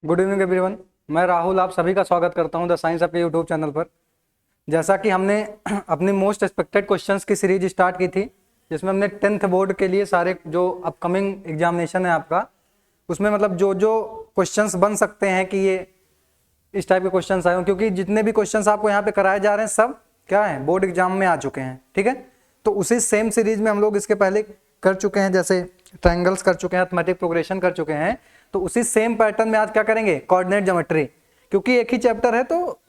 Good evening everyone. मैं राहुल आप सभी का स्वागत करता हूं द साइंस आपके यूट्यूब चैनल पर। जैसा कि हमने अपनी मोस्ट एक्सपेक्टेड क्वेश्चंस की सीरीज स्टार्ट की थी, जिसमें हमने 10th बोर्ड के लिए सारे जो अपकमिंग एग्जामिनेशन है आपका, उसमें मतलब जो जो क्वेश्चंस बन सकते हैं कि ये इस टाइप के क्वेश्चंस आए हों, क्योंकि जितने भी क्वेश्चंस आपको यहाँ पे कराए जा रहे हैं सब क्या है, बोर्ड एग्जाम में आ चुके हैं। ठीक है, तो उसी सेम सीरीज में हम लोग इसके पहले कर चुके हैं, जैसे ट्रायंगल्स कर चुके हैं, अरिथमेटिक प्रोग्रेशन कर चुके हैं। तो उसी सेम पैटर्न में आज क्या करेंगे, कोऑर्डिनेट ज्योमेट्री। क्योंकि एक ही चैप्टर है तो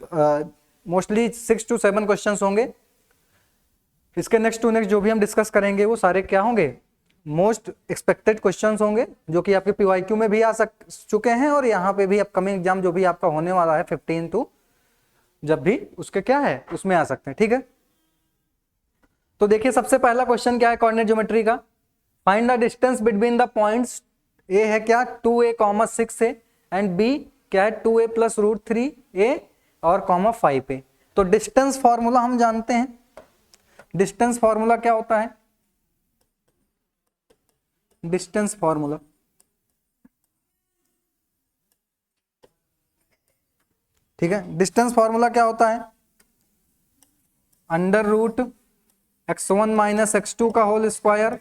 मोस्टली 6 to 7 क्वेश्चन होंगे। इसके नेक्स्ट टू नेक्स्ट जो भी हम डिस्कस करेंगे वो सारे क्या होंगे, मोस्ट एक्सपेक्टेड क्वेश्चंस होंगे, जो कि आपके पीवाईक्यू में भी आ चुके हैं और यहाँ पे भी अपकमिंग एग्जाम जो भी आपका होने वाला है 15 to जब भी उसके क्या है उसमें आ सकते हैं। ठीक है, तो देखिए सबसे पहला क्वेश्चन क्या है कोऑर्डिनेट ज्योमेट्री का। Find the distance between the points. A है क्या 2a, 6a एंड बी क्या है 2a प्लस रूट 3a और 5a। तो डिस्टेंस फॉर्मूला हम जानते हैं। डिस्टेंस फॉर्मूला क्या होता है, डिस्टेंस फॉर्मूला ठीक है, डिस्टेंस फॉर्मूला क्या होता है, under root x1 minus x2 का whole square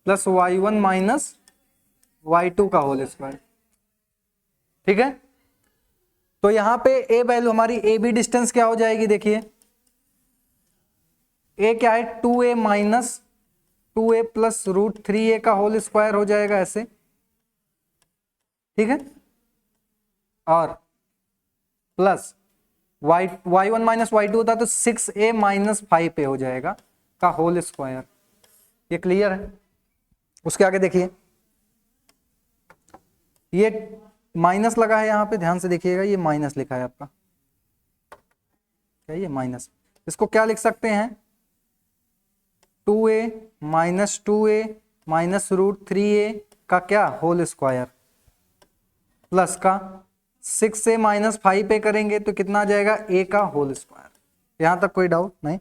plus y1 minus y2 का होल स्क्वायर। ठीक है, तो यहां पे a वैल्यू हमारी ए बी डिस्टेंस क्या हो जाएगी, देखिए a क्या है 2a minus 2a plus root 3a का होल स्क्वायर हो जाएगा ऐसे। ठीक है, और प्लस y1 माइनस y2 होता है तो 6a माइनस 5a हो जाएगा का होल स्क्वायर। ये क्लियर है। उसके आगे देखिए ये माइनस लगा है, यहां पे ध्यान से देखिएगा, ये माइनस लिखा है आपका, क्या ये माइनस, इसको क्या लिख सकते हैं 2a minus 2a minus root 3a का क्या होल स्क्वायर प्लस का 6a माइनस 5a करेंगे तो कितना आ जाएगा a का होल स्क्वायर। यहां तक कोई डाउट नहीं।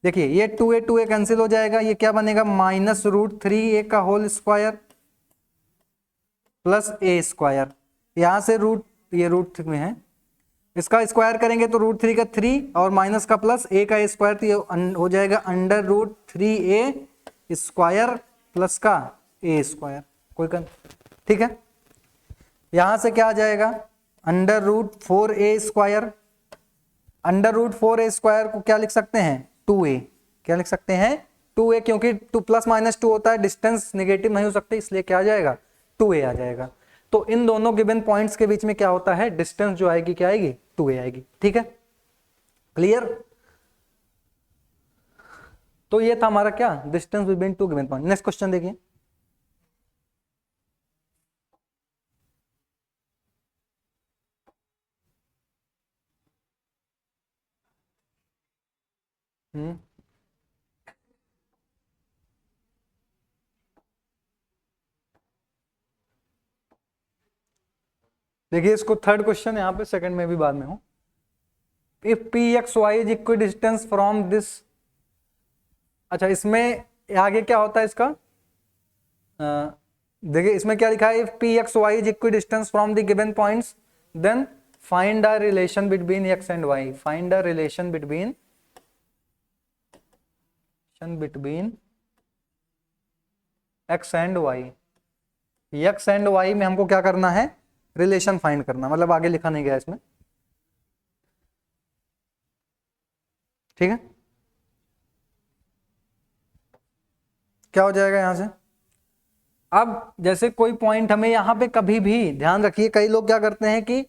देखिए ये 2a कैंसिल हो जाएगा, ये क्या बनेगा माइनस रूट 3a का whole square plus a square. यहां से रूट, ये रूट में है, इसका स्क्वायर करेंगे तो रूट 3 का 3 और माइनस का प्लस a का स्क्वायर, तो ये हो जाएगा under root 3a square plus का a स्क्वायर। कोई ठीक है, यहां से क्या आ जाएगा under root 4a square. Under root 4a square को क्या लिख सकते हैं 2a, क्या लिख सकते हैं 2a, क्योंकि 2 प्लस माइनस 2 होता है, डिस्टेंस नेगेटिव नहीं हो सकते, इसलिए क्या आ जाएगा 2a आ जाएगा। तो इन दोनों गिवन पॉइंट्स के बीच में क्या होता है, डिस्टेंस जो आएगी क्या आएगी 2a आएगी। ठीक है, क्लियर। तो ये था हमारा क्या distance between two given point. Next question देखिए, देखिए इसको थर्ड क्वेश्चन यहाँ पे, सेकंड में भी बाद में हूं। If P x y is equal distance from this. अच्छा इसमें आगे क्या होता है इसका, देखिए इसमें क्या लिखा है, if P x y is equal distance from the given points then find a relation between x and y. Find a relation between x and y. X and y में हमको क्या करना है, रिलेशन फाइंड करना, मतलब आगे लिखा नहीं गया इसमें। ठीक है, क्या हो जाएगा यहां से, अब जैसे कोई पॉइंट हमें यहां पे कभी भी ध्यान रखिए, कई लोग क्या करते हैं कि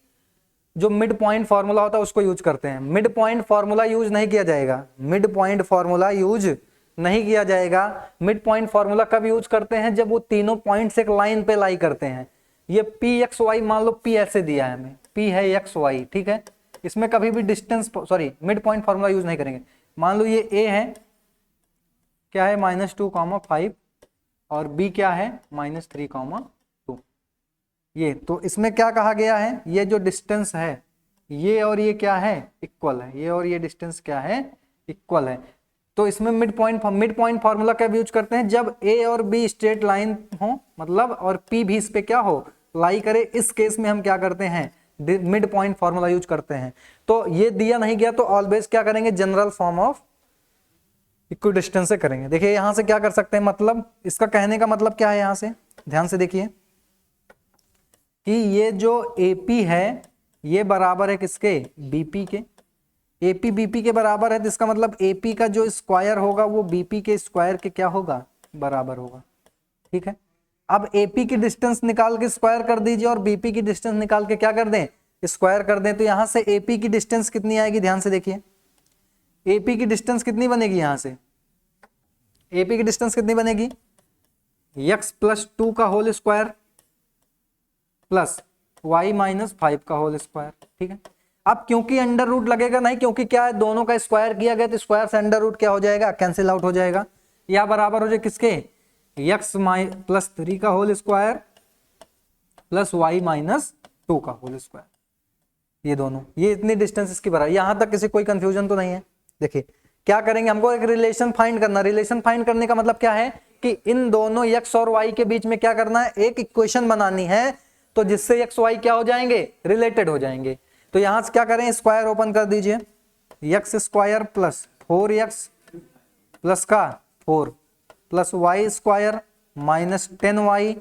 जो मिड पॉइंट फॉर्मूला होता है उसको यूज करते हैं। मिड पॉइंट फॉर्मूला यूज नहीं किया जाएगा, मिड पॉइंट फॉर्मूला यूज नहीं किया जाएगा। मिड पॉइंट फॉर्मूला कब यूज करते हैं, जब वो तीनों पॉइंट्स एक लाइन पे लाई करते हैं। ये पी एक्स वाई, मान लो पी ऐसे दिया है हमें, पी है एक्स वाई, ठीक है, इसमें कभी भी distance sorry mid point formula use नहीं करेंगे। मान लो ये ए है, क्या है -2, 5 और बी क्या है -3, 2। ये तो इसमें क्या कहा गया है, ये जो डिस्टेंस है ये और ये क्या है इक्वल है, ये और ये डिस्टेंस क्या है इक्वल है। तो इसमें मिड पॉइंट फार्मूला कब यूज करते हैं, जब ए और बी स्ट्रेट लाइन हो, मतलब और पी भी इस पे क्या हो लाई करे, इस केस में हम क्या करते हैं, मिड पॉइंट फॉर्मूला यूज करते हैं। तो ये दिया नहीं गया तो ऑलवेज क्या करेंगे, जनरल फॉर्म ऑफ इक्विडिस्टेंस से करेंगे। देखिए यहां से क्या कर सकते हैं, मतलब इसका कहने का मतलब क्या है, यहां से ध्यान से देखिए कि ये जो AP है ये बराबर है किसके, BP के। AP BP के बराबर है तो इसका मतलब AP का जो स्क्वायर होगा वो BP के स्क्वायर के क्या होगा, बराबर होगा। ठीक है, अब AP की डिस्टेंस निकाल के स्क्वायर कर दीजिए और BP की डिस्टेंस निकाल के क्या कर दें, स्क्वायर कर दें। तो यहां से AP की डिस्टेंस कितनी आएगी, ध्यान से देखिए AP की डिस्टेंस कितनी बनेगी, यहां से AP की डिस्टेंस कितनी बनेगी, x प्लस 2 का whole square plus y minus 5 का होल स्क्वायर। ठीक है, अब क्योंकि अंडर रूट लगेगा नहीं, क्योंकि क्या है, दोनों का स्क्वायर किया गया तो स्क्वायर से अंडर रूट क्या हो जाएगा, कैंसिल आउट हो जाएगा। या बराबर हो जाए किसके, x प्लस 3 का whole square plus y minus 2 का होल स्क्वायर। ये दोनों, ये इतनी डिस्टेंस इसकी बराबर। यहां तक किसी कोई कंफ्यूजन तो नहीं है। देखिए क्या करेंगे, हमको एक रिलेशन फाइंड करना। रिलेशन फाइंड करने का मतलब क्या है कि इन दोनों x और y के बीच में क्या करना है, एक इक्वेशन बनानी है, तो जिससे x y क्या हो जाएंगे, रिलेटेड हो जाएंगे। तो यहां से क्या करें, स्क्वायर ओपन कर दीजिए, x square plus 4x plus का 4 plus y square minus 10y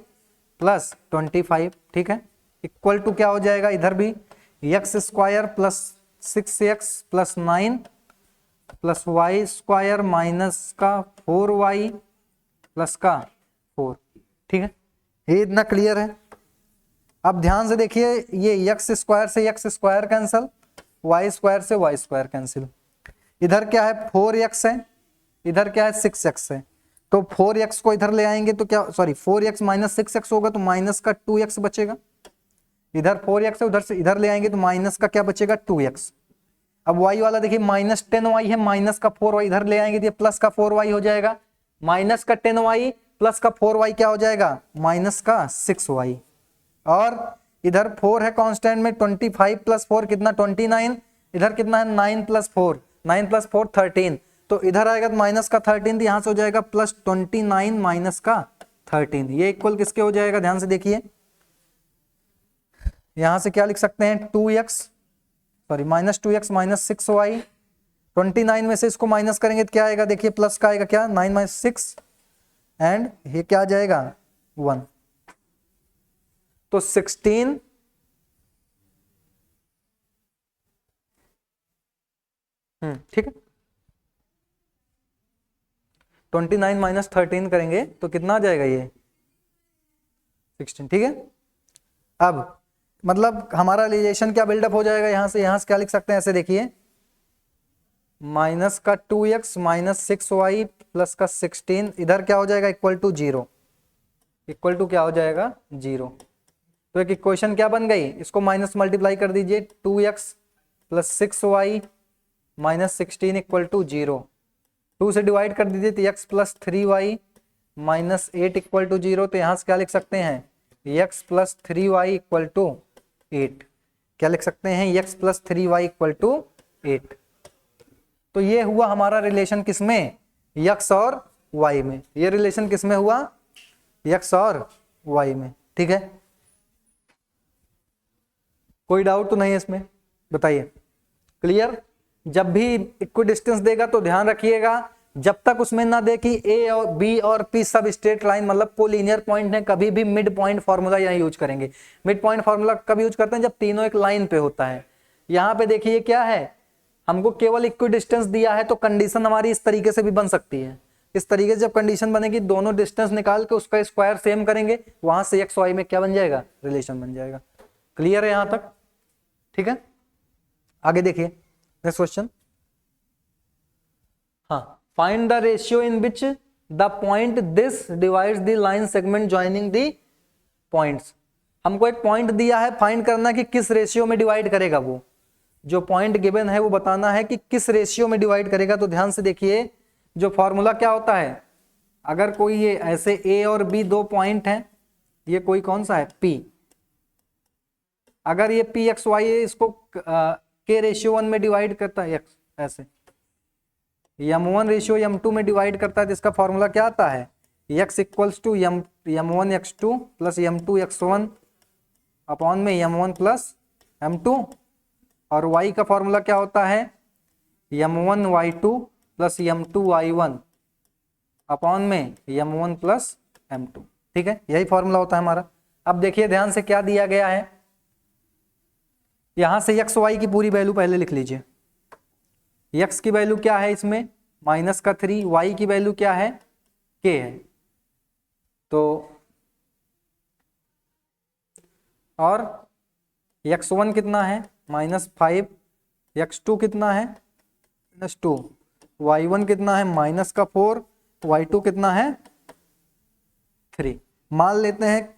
plus 25। ठीक है, इक्वल टू क्या हो जाएगा, इधर भी x square plus 6x plus 9 plus y square minus का 4y प्लस का 4। ठीक है, ये इतना क्लियर है। अब ध्यान से देखिए, ये x स्क्वायर से x square cancel, y square से y स्क्वायर कैंसिल। इधर क्या है 4x है, इधर क्या है 6x है। तो 4x को इधर ले आएंगे तो क्या, सॉरी 4x माइनस 6x होगा तो माइनस का 2x बचेगा। इधर 4x है, उधर से इधर ले आएंगे तो माइनस का क्या बचेगा, 2x। अब y वाला देखिए माइनस 10y है, माइनस का 4y इधर ले आएंगे तो प्लस का 4y हो जाएगा। माइनस का 10y प्लस का 4y क्या हो जाएगा, माइनस का 6y। और इधर 4 है कांस्टेंट में, 25 प्लस 4 कितना 29, इधर कितना है 9 प्लस 4, 9 प्लस 4 13। तो इधर आएगा तो माइनस का 13, तो यहां से हो जाएगा प्लस 29 माइनस का 13। ये इक्वल किसके हो जाएगा, ध्यान से देखिए, यहां से क्या लिख सकते हैं 2x, sorry minus 2x minus 6y। 29 में से इसको माइनस करेंगे तो क्या आएगा, देखिए प्लस का आएगा क्या, 9 माइनस 6 एंड ये क्या आ जाएगा 1। तो 16 ठीक है, 29 माइनस 13 करेंगे तो कितना आ जाएगा, ये 16। ठीक है, अब मतलब हमारा रिलेशन क्या बिल्डअप हो जाएगा, यहां से क्या लिख सकते हैं, ऐसे देखिए माइनस का 2x माइनस 6y प्लस का 16, इधर क्या हो जाएगा इक्वल टू 0, इक्वल टू क्या हो जाएगा 0। तो एक इक्वेशन क्या बन गई, इसको माइनस मल्टीप्लाई कर दीजिए, 2x plus 6y minus 16 equal to 0। 2 से डिवाइड कर दीजिए तो x plus 3y minus 8 equal to 0। तो यहां से क्या लिख सकते हैं, x plus 3y equal to 8। क्या लिख सकते हैं, x plus 3y equal to 8। तो ये हुआ हमारा रिलेशन किसमें, x और y में। ये रिलेशन किसमें हुआ, x और y में। ठीक है, कोई डाउट तो नहीं है इसमें, बताइए क्लियर। जब भी इक्विडिस्टेंस देगा तो ध्यान रखिएगा, जब तक उसमें ना दे कि ए और बी और पी सब स्ट्रेट लाइन मतलब कोलिनियर पॉइंट है, कभी भी मिड पॉइंट फॉर्मूला यहाँ यूज करेंगे। मिड पॉइंट फॉर्मूला कब यूज करते हैं, जब तीनों एक लाइन पे होता है। यहाँ पे देखिए क्या है, हमको केवल इक्विडिस्टेंस दिया है तो कंडीशन हमारी इस तरीके से भी बन सकती है। इस तरीके से जब कंडीशन बनेगी, दोनों डिस्टेंस निकाल के उसका स्क्वायर सेम करेंगे, वहां से एक्स वाई में क्या बन जाएगा, रिलेशन बन जाएगा। क्लियर है यहां तक, ठीक है। आगे देखिए नेक्स्ट क्वेश्चन। हाँ, find the ratio in which the point this divides the line segment joining the points. हमको एक पॉइंट दिया है, फाइंड करना कि किस रेशियो में डिवाइड करेगा। वो जो पॉइंट गिवन है वो बताना है कि किस रेशियो में डिवाइड करेगा। तो ध्यान से देखिए, जो फॉर्मूला क्या होता है, अगर कोई ये ऐसे ए और बी दो पॉइंट हैं, ये कोई कौन सा है P, अगर ये पी एक्स वाई है, इसको के रेशियो 1 में डिवाइड करता है एक्स, ऐसे m1 रेशियो m2 में डिवाइड करता है, तो इसका फॉर्मूला क्या आता है, x equals to m1 x2 plus m2 x1 upon में m1 प्लस m2, और y का फॉर्मूला क्या होता है m1 y2 plus m2 y1 upon में m1 प्लस m2। ठीक है, यही फॉर्मूला होता है हमारा। अब देखिए ध्यान से क्या दिया गया है, यहां से x y की पूरी वैल्यू पहले लिख लीजिए। x की वैल्यू क्या है इसमें माइनस का 3, y की वैल्यू क्या है k है, तो और x1 कितना है -5, x2 कितना है -2, y1 कितना है -4, y2 कितना है 3। मान लेते हैं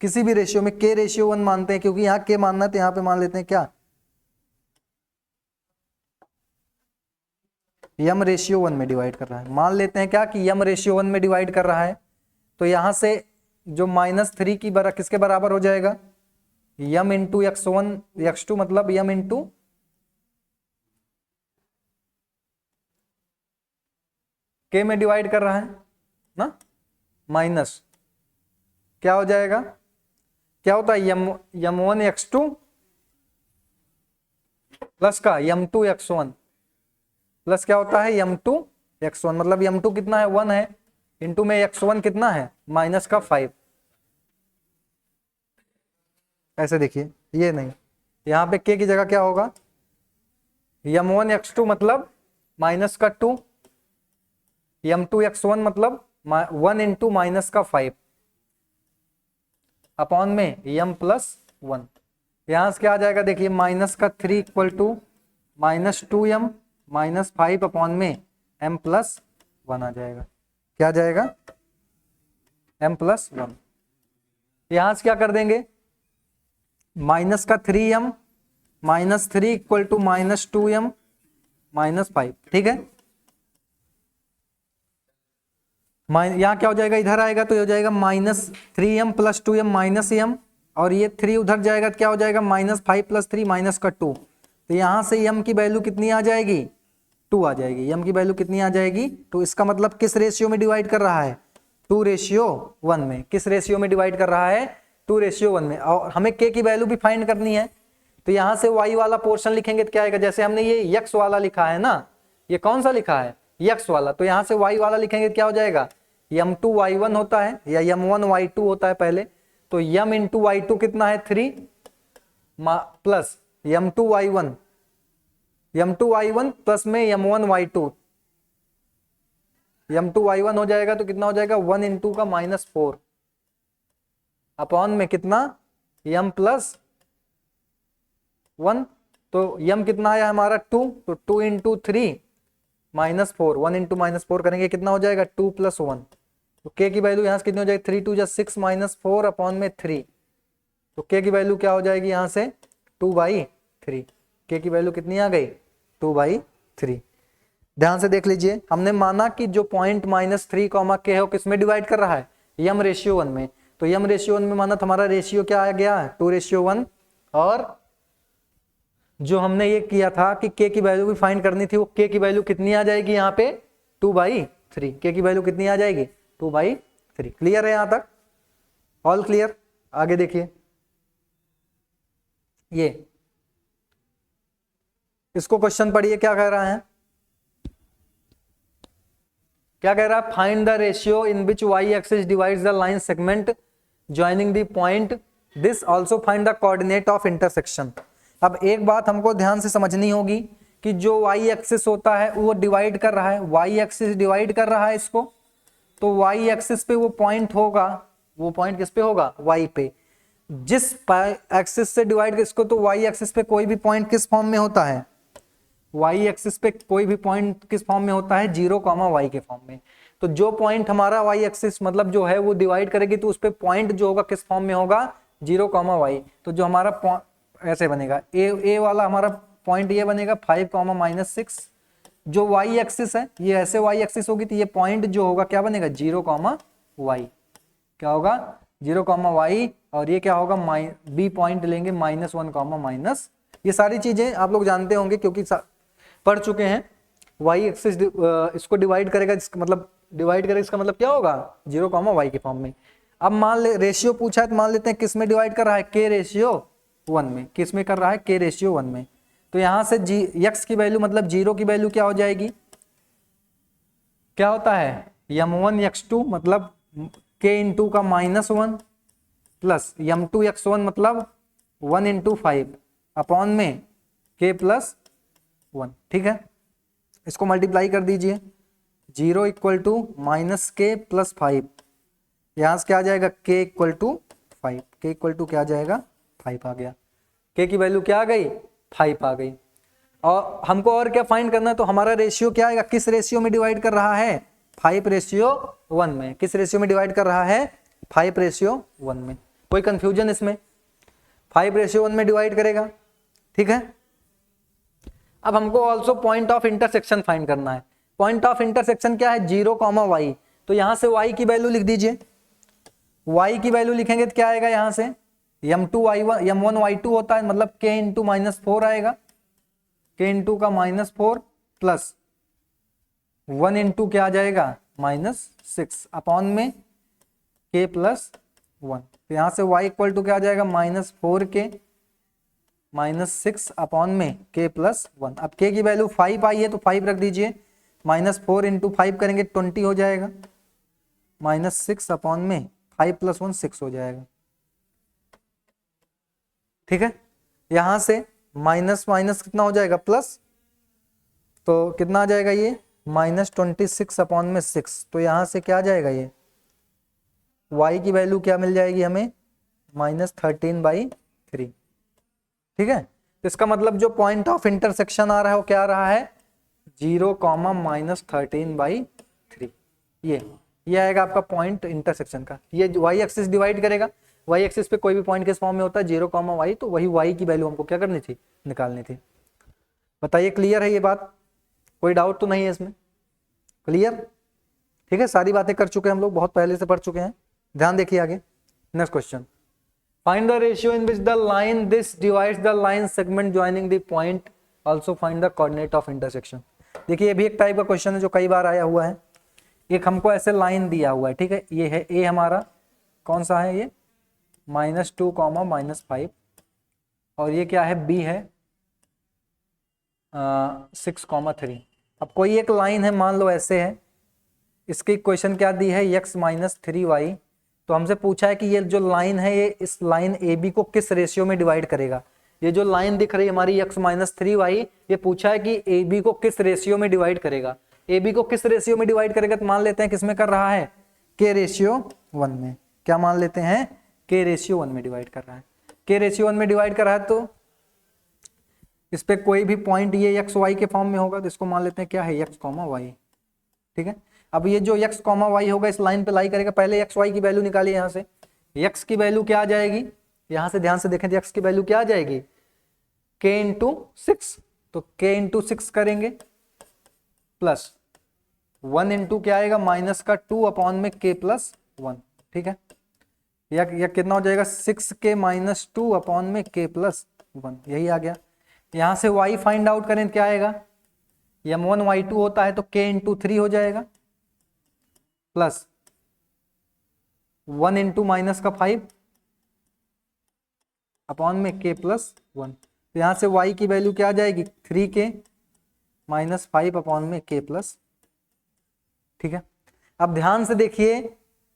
किसी भी रेशियो में k रेशियो 1 मानते हैं, क्योंकि यहाँ k मानना है तो यहाँ पे मान लेते हैं क्या m रेशियो 1 में डिवाइड कर रहा है। मान लेते हैं क्या कि m रेशियो 1 में डिवाइड कर रहा है, तो यहां से जो -3 की किसके बराबर हो जाएगा m इंटू x1 x2 मतलब m इंटू k में डिवाइड कर रहा है ना, माइनस क्या हो जाएगा, क्या होता है m1 x2 प्लस का m2 x1 प्लस क्या होता है m2 x1 मतलब m2 कितना है 1 है, इंटू में x1 कितना है -5। ऐसे देखिए, ये नहीं, यहाँ पे k की जगह क्या होगा m1 x2 मतलब -2, m2 x1 मतलब 1 इंटू -5 अपॉन में m प्लस 1। यहां से क्या आ जाएगा देखिए -3 इक्वल टू -2m -5 अपॉन में m प्लस 1 आ जाएगा। क्या आ जाएगा m प्लस 1। यहां से क्या कर देंगे -3m -3 इक्वल टू -2m -5। ठीक है, यहाँ क्या हो जाएगा, इधर आएगा तो ये हो जाएगा -3m प्लस 2m -m, और ये 3 उधर जाएगा तो क्या हो जाएगा -5 प्लस 3 -2। तो यहां से m की वैल्यू कितनी आ जाएगी 2 आ जाएगी। m की वैल्यू कितनी आ जाएगी, तो इसका मतलब किस रेशियो में डिवाइड कर रहा है 2:1 में। किस रेशियो में डिवाइड कर रहा है 2:1 में। और हमें k की वैल्यू भी फाइंड करनी है, तो यहां से y वाला पोर्शन लिखेंगे तो क्या आएगा, जैसे हमने ये x वाला लिखा है ना, ये कौन सा लिखा है x वाला, तो यहां से y वाला लिखेंगे तो क्या हो जाएगा m2 y1 होता है या m1 y2 होता है पहले, तो m इंटू y2 कितना है 3 प्लस m2 y1 प्लस में m1 y2, m2 y1 हो जाएगा तो कितना हो जाएगा 1 इंटू का -4 अपॉन में कितना m प्लस 1, तो m कितना आया हमारा 2, तो 2 इंटू 3 -4, 1 इंटू -4 करेंगे कितना हो जाएगा 2 प्लस 1, तो k की वैल्यू यहाँ से कितनी हो जाएगी 3 2 जा 6 -4 अपॉन में 3, तो k की वैल्यू क्या हो जाएगी यहाँ से 2/3। k की वैल्यू कितनी आ गई 2/3। ध्यान से देख लीजिए, हमने माना कि जो पॉइंट -3 k है वो किस में डिवाइड कर रहा है m रेशियो 1 में, तो m रेशियो 1 में माना तो हमारा रेशियो क्या आ गया 2:1, और जो हमने ये किया था कि k की वैल्यू भी फाइंड करनी थी, वो k की वैल्यू कितनी आ जाएगी यहाँ पे 2/3। k की वैल्यू कितनी आ जाएगी 2/3। क्लियर है यहां तक, ऑल क्लियर। आगे देखिए, ये इसको क्वेश्चन पढ़िए क्या कह रहा है, क्या कह रहा है, find the ratio in which y axis divides the line segment joining the point, this also find the coordinate of intersection. अब एक बात हमको ध्यान से समझनी होगी कि जो y एक्सिस होता है वो डिवाइड कर रहा है, y एक्सिस डिवाइड कर रहा है इसको, तो y एक्सिस पे वो पॉइंट होगा, वो पॉइंट किस पे होगा y पे, जिस एक्सिस से डिवाइड इसको, तो y एक्सिस पे कोई भी पॉइंट किस फॉर्म में होता है, y एक्सिस पे कोई भी पॉइंट किस फॉर्म में होता है 0, y के फॉर्म में। तो जो पॉइंट हमारा y एक्सिस मतलब जो है वो डिवाइड करेगी, तो उस पे पॉइंट जो होगा किस फॉर्म में होगा 0, y। तो जो हमारा ऐसे बनेगा a वाला हमारा पॉइंट ये बनेगा 5, -6। जो y एक्सिस है ये ऐसे y एक्सिस होगी, तो ये पॉइंट जो होगा क्या बनेगा 0, y। क्या होगा 0, y, और ये क्या होगा b पॉइंट लेंगे -1, ये सारी चीजें आप लोग जानते होंगे क्योंकि पढ़ चुके हैं। y एक्सिस इसको डिवाइड करेगा, इसका मतलब डिवाइड करेगा, इसका मतलब क्या होगा 0, y के फॉर्म में। अब मान ले रेशियो पूछा है तो मान लेते हैं किस में डिवाइड कर रहा है, k रेशियो 1 में। किस में कर रहा है, k रेशियो 1 में। तो यहां से x की वैल्यू मतलब 0 की वैल्यू क्या हो जाएगी, क्या होता है m1 x2 मतलब k इंटू का -1 प्लस m2 x1 मतलब 1 इंटू 5 अपॉन में k प्लस 1। ठीक है, इसको मल्टीप्लाई कर दीजिए, 0 इक्वल टू -k प्लस 5, यहां से क्या आ जाएगा k equal to 5, k equal to क्या आ जाएगा 5 आ गया, k की वैल्यू क्या आ गई 5 आ गई। और हमको और क्या फाइंड करना है, तो हमारा रेशियो क्या आएगा, किस रेशियो में डिवाइड कर रहा है 5 रेशियो 1 में। किस रेशियो में डिवाइड कर रहा है 5 रेशियो 1 में। कोई कंफ्यूजन इसमें, 5 रेशियो 1 में डिवाइड करेगा। ठीक है, अब हमको also point of intersection find करना है। पॉइंट ऑफ इंटरसेक्शन क्या है 0, y, तो यहां से y की वैल्यू लिख दीजिए। y की वैल्यू लिखेंगे तो क्या आएगा, यहां से m1 y2 होता है मतलब k इंटू -4 आएगा, k इंटू का -4 प्लस 1 इंटू क्या आ जाएगा -6 अपॉन में k प्लस 1। तो यहां से y इक्वल टू क्या आ जाएगा -4k -6 अपॉन में k प्लस 1। अब k की वैल्यू 5 आई है तो 5 रख दीजिए, -4 इंटू 5 करेंगे 20 हो जाएगा, -6 अपॉन में 5 प्लस 1 6 हो जाएगा। ठीक है, यहां से माइनस माइनस कितना हो जाएगा प्लस, तो कितना आ जाएगा ये -26 अपॉन में 6। तो यहां से क्या आ जाएगा ये y की वैल्यू क्या मिल जाएगी हमें -13/3। ठीक है, तो इसका मतलब जो पॉइंट ऑफ इंटरसेक्शन आ रहा है वो क्या आ रहा है 0, -13/3। ये आएगा आपका पॉइंट इंटरसेक्शन का। ये y एक्सिस डिवाइड करेगा, y एक्सिस पे कोई भी पॉइंट किस फॉर्म में होता है 0, y, तो वही y की वैल्यू हमको क्या करनी थी निकालनी थी। बताइए क्लियर है ये बात, कोई डाउट तो नहीं है इसमें, क्लियर। ठीक है, सारी बातें कर चुके हैं हम लोग, बहुत पहले से पढ़ चुके हैं। ध्यान देखिए आगे, next question, find the ratio in which the line this divides the line segment joining the point, also find the coordinate of intersection. देखिए ये भी एक टाइप का क्वेश्चन है जो कई बार आया हुआ है। एक हमको ऐसे लाइन दिया हुआ है, ठीक है, ये है a हमारा, कौन सा है ये -2, -5, और ये क्या है b है 6, 3। अब कोई एक लाइन है मान लो ऐसे है, इसकी इक्वेशन क्या दी है x - 3y। तो हमसे पूछा है कि ये जो लाइन है ये इस लाइन AB को किस रेशियो में डिवाइड करेगा। ये जो लाइन दिख रही है हमारी x - 3y, ये पूछा है कि AB को किस रेशियो में डिवाइड करेगा। AB को किस रेशियो में डिवाइड करेगा, तो मान लेते हैं किस में कर रहा है k रेशियो 1 में। क्या मान लेते हैं k रेशियो 1 में डिवाइड कर रहा है। k रेशियो 1 में डिवाइड कर रहा है तो इस पे कोई भी पॉइंट ये x y के फॉर्म में होगा, तो इसको मान लेते हैं क्या है x, y। ठीक है, अब ये जो x, y होगा इस लाइन पे लाई करेगा। पहले x y की वैल्यू निकालिए, यहाँ से x की वैल्यू क्या आ जाएगी, यहाँ से ध्यान से देखें तो x की वैल्यू क्या आ जाएगी k इंटू 6, तो k इंटू 6 करेंगे प्लस 1 इंटू क्या आएगा -2 अपॉन में k प्लस 1। ठीक है, या कितना हो जाएगा 6k - 2 अपॉन में k प्लस 1, यही आ गया। यहां से y फाइंड आउट करें क्या आएगा, m1 y2 होता है तो k इंटू 3 हो जाएगा प्लस 1 इंटू -5 अपॉन में k प्लस 1। तो यहां से y की वैल्यू क्या आ जाएगी 3k - 5 अपॉन में k प्लस। ठीक है, अब ध्यान से देखिए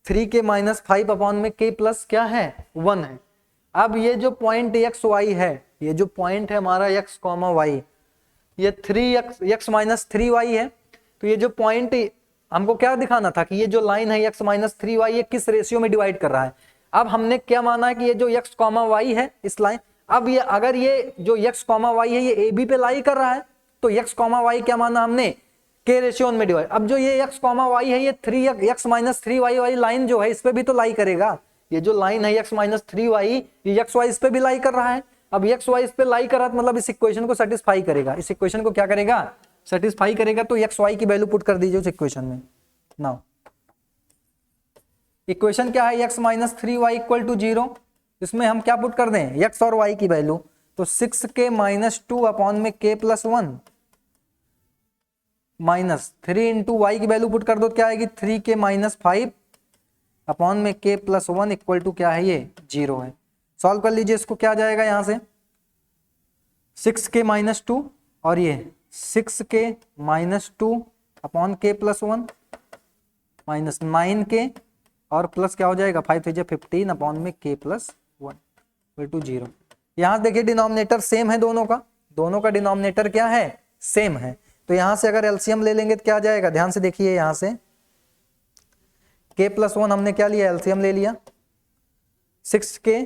3k - 5 अपॉन में k प्लस क्या है 1 है। अब ये जो पॉइंट x y है, ये जो पॉइंट है हमारा x, y, ये 3x - 3y है। तो ये जो पॉइंट हमको क्या दिखाना था कि ये जो लाइन है x - 3y ये किस रेशियो में डिवाइड कर रहा है। अब हमने क्या माना है कि ये जो x, y है इस लाइन, अब ये अगर ये जो x, y है ये AB पे लाई कर रहा है तो x, y क्या माना हमने k रेशियो 1 में डिवाइड। अब जो ये x, y है ये 3x - 3y वाली लाइन जो है इस पे भी तो लाई करेगा। ये जो लाइन है x - 3y ये x y इस पे भी लाई कर रहा है। अब x y इस पे लाई कर रहा है मतलब इस इक्वेशन को सेटिस्फाई करेगा। इस इक्वेशन को क्या करेगा सेटिस्फाई करेगा। तो x y की वैल्यू पुट कर दीजिए उस इक्वेशन में। नाउ इक्वेशन क्या है x - 3y = 0। इसमें हम क्या पुट कर दें x और y की वैल्यू, तो 6k - 2 अपॉन में k plus 1 minus 3 into y की वैल्यू पुट कर दो क्या आएगी 3k - 5 अपॉन में k प्लस 1 इक्वल टू क्या है, ये 0 है। सॉल्व कर लीजिए इसको, क्या जाएगा यहाँ से 6k माइनस 2 और ये 6k minus 2 upon k plus 1 minus 9k और प्लस क्या हो जाएगा 5 3 15 अपॉन में k प्लस 1 इक्वल टू 0। यहाँ देखिए डिनोमिनेटर सेम है दोनों का डिनोमिनेटर क्या है, सेम है। तो यहाँ से अगर एलसीएम ले लेंगे तो क्या आ जाएगा, ध्यान से देखिए, यहाँ से k प्लस 1 हमने क्या लिया, एलसीएम ले लिया, 6k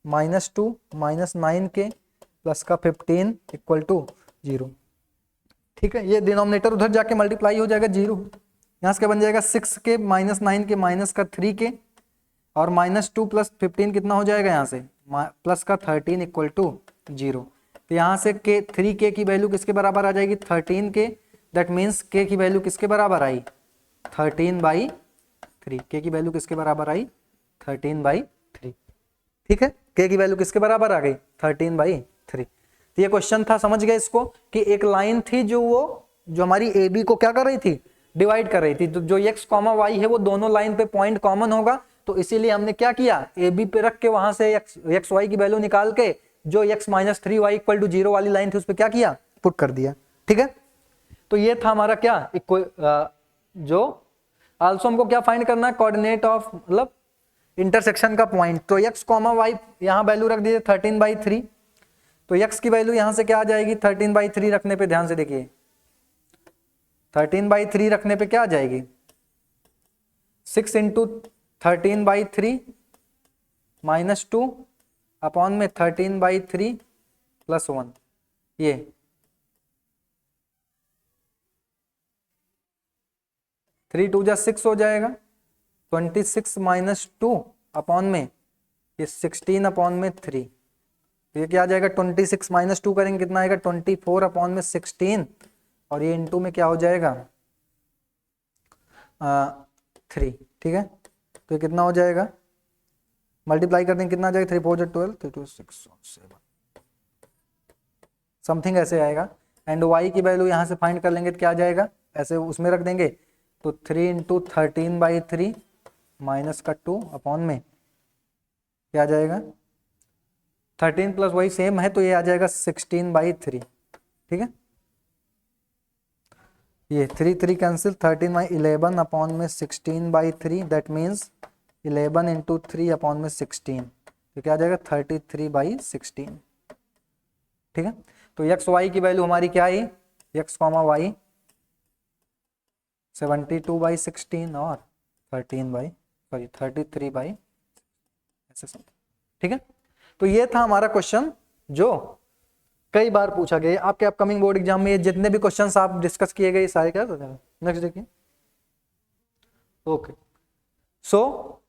minus 2 minus 9k plus का 15 इक्वल टू 0। ठीक है, ये डिनोमिनेटर उधर जाके मल्टीप्लाई हो जाएगा 0। यहाँ से क्या बन जाएगा 6k माइनस 9k माइनस का 3k और माइनस 2 प्लस 15 कितना हो जाएगा, यहाँ से प्लस का 13 इक्वल टू 0। तो यहाँ से k 3k की वैल्यू किसके बराबर आ जाएगी, 13k। दैट मीन्स k की वैल्यू किसके बराबर आई, 13/3। k की वैल्यू किसके बराबर आई, 13/3। ठीक है, k की वैल्यू किसके बराबर आ गई, 13/3। तो ये क्वेश्चन था, समझ गए इसको, कि एक लाइन थी जो हमारी ए बी को क्या कर रही थी, डिवाइड कर रही थी। तो जो x, y है वो दोनों लाइन पे पॉइंट कॉमन होगा, तो इसीलिए हमने क्या किया, ए बी पे रख के वहां से x y की वैल्यू निकाल के जो x minus 3y equal to 0 वाली लाइन थी उस पर क्या किया, पुट कर दिया। ठीक है, तो ये था हमारा क्या जो आल्सो हमको क्या फाइंड करना है, कोऑर्डिनेट ऑफ मतलब इंटरसेक्शन का पॉइंट। तो x, y यहाँ वैल्यू रख दीजिए 13/3। तो x की वैल्यू यहाँ से क्या आ जाएगी, 13/3 रखने पे, ध्यान से देखिए 13/3 रखने पे क्या आ जाएगी, 6 इंटू 13/3 माइनस 2 अपॉन में 13/3 प्लस 1, ये 3 2 जा 6 हो जाएगा, 26 माइनस 2 अपॉन में ये 16 अपॉन में 3। तो ये क्या आ जाएगा, 26 माइनस 2 करेंगे कितना आएगा, 24 अपॉन में 16 और ये इंटू में क्या हो जाएगा 3। ठीक है, तो ये कितना हो जाएगा, मल्टीप्लाई कर देंगे कितना आ जाएगा, 3 4 12 3 2 6 7 समथिंग ऐसे आएगा। एंड y की वैल्यू यहाँ से फाइंड कर लेंगे तो क्या आ जाएगा, ऐसे उसमें रख देंगे। तो 3 इंटू 13/3 माइनस का 2 अपॉन में क्या आ जाएगा, 13 प्लस वही सेम है तो ये आ जाएगा 16/3। ठीक है, ये 3 3 कैंसिल, 13/11 अपॉन में 16/3 दैट मीन्स 11 इंटू 3 अपॉन में 16, तो क्या आ जाएगा 33/16। ठीक है, तो x y की वैल्यू हमारी क्या आई, x, y 72/16 और 33 ऐसे सब। ठीक है, तो ये था हमारा क्वेश्चन जो कई बार पूछा गया आपके अपकमिंग बोर्ड एग्जाम में। जितने भी क्वेश्चंस आप डिस्कस किए गए सारे क्या हो जाएगा, नेक्स्ट देखिए। ओके, सो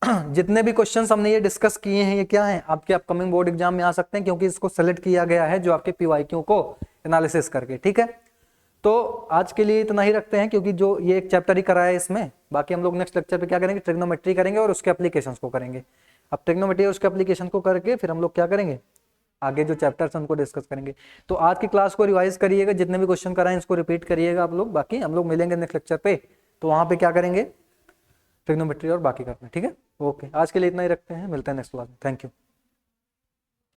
जितने भी क्वेश्चंस हमने ये डिस्कस किए हैं ये क्या है, आपके अपकमिंग बोर्ड एग्जाम में आ सकते हैं, क्योंकि इसको सेलेक्ट किया गया है जो आपके पीवाईक्यू को एनालिसिस करके। ठीक है, तो आज के लिए इतना ही रखते हैं, क्योंकि जो ये एक चैप्टर ही कराया है इसमें, बाकी हम लोग नेक्स्ट लेक्चर पे क्या करेंगे, ट्रिग्नोमेट्री करेंगे और उसके एप्लीकेशंस को करेंगे। अब ट्रिग्नोमेट्री और उसके एप्लीकेशन को करके फिर हम लोग क्या करेंगे, आगे जो चैप्टर्स उनको डिस्कस करेंगे। तो आज की क्लास को रिवाइज करिएगा, जितने भी क्वेश्चन कराएं इसको रिपीट करिएगा आप लोग। बाकी हम लोग मिलेंगे नेक्स्ट लेक्चर पे, तो वहां पे क्या करेंगे, ट्रिग्नोमेट्री और बाकी करते हैं। ठीक है, ओके, आज के लिए इतना ही रखते हैं, मिलते हैं नेक्स्ट क्लास में। Thank you.